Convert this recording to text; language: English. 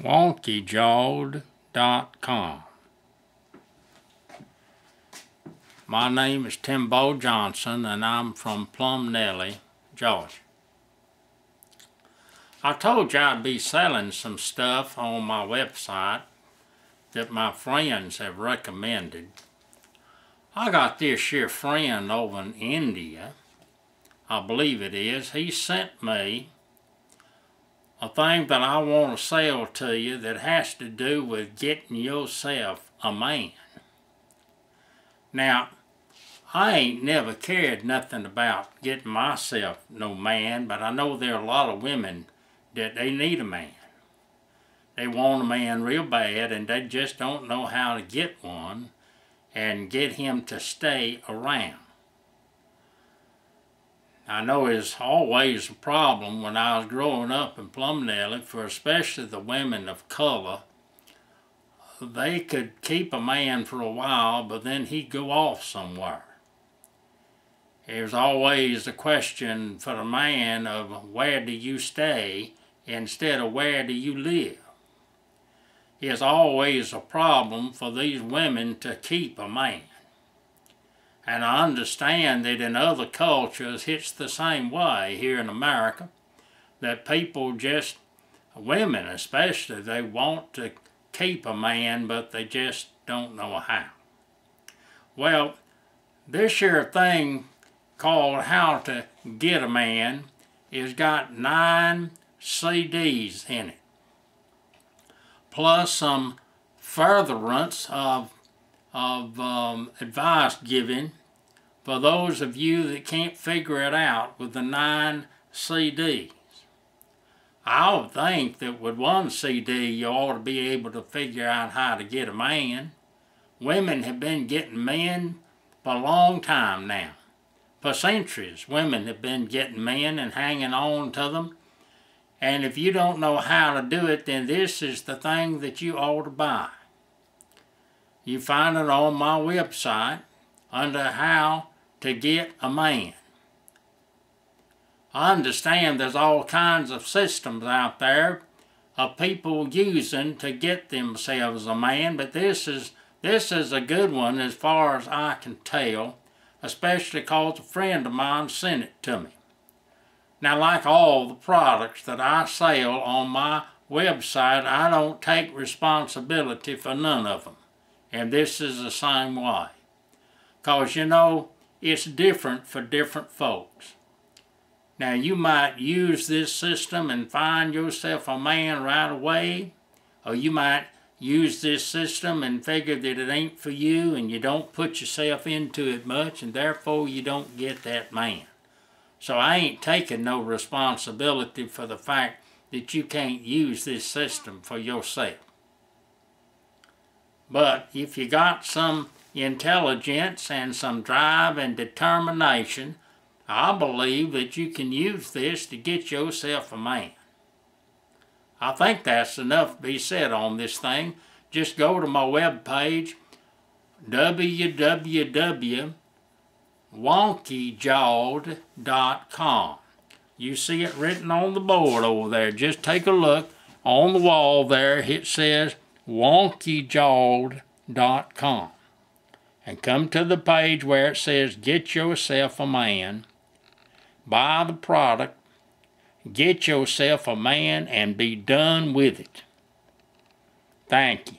wonkyjawed.com. My name is Timbo Johnson and I'm from Plum Nelly, Georgia. I told you I'd be selling some stuff on my website that my friends have recommended. I got this here friend over in India, I believe it is. He sent me a thing that I want to sell to you that has to do with getting yourself a man. Now, I ain't never cared nothing about getting myself no man, but I know there are a lot of women that they need a man. They want a man real bad and they just don't know how to get one and get him to stay around. I know it's always a problem when I was growing up in Plum Nelly, for especially the women of color. They could keep a man for a while, but then he'd go off somewhere. It was always a question for the man of where do you stay instead of where do you live. It's always a problem for these women to keep a man. And I understand that in other cultures it's the same way here in America, that people just, women especially, they want to keep a man but they just don't know how. Well, this here thing called How to Get a Man has got 9 CDs in it, plus some furtherance of advice giving for those of you that can't figure it out with the 9 CDs. I would think that with 1 CD you ought to be able to figure out how to get a man. Women have been getting men for a long time now. For centuries, women have been getting men and hanging on to them. And if you don't know how to do it, then this is the thing that you ought to buy. You find it on my website under How to Get a Man. I understand there's all kinds of systems out there of people using to get themselves a man, but this is a good one as far as I can tell, especially because a friend of mine sent it to me. Now, like all the products that I sell on my website, I don't take responsibility for none of them. And this is the same way. Because, you know, it's different for different folks. Now, you might use this system and find yourself a man right away, or you might use this system and figure that it ain't for you and you don't put yourself into it much and therefore you don't get that man. So I ain't taking no responsibility for the fact that you can't use this system for yourself. But if you got some intelligence and some drive and determination, I believe that you can use this to get yourself a man. I think that's enough to be said on this thing. Just go to my webpage, www.wonkyjawed.com. You see it written on the board over there. Just take a look. On the wall there, it says wonkyjawed.com. And come to the page where it says Get Yourself a Man. Buy the product. Get yourself a man and be done with it. Thank you.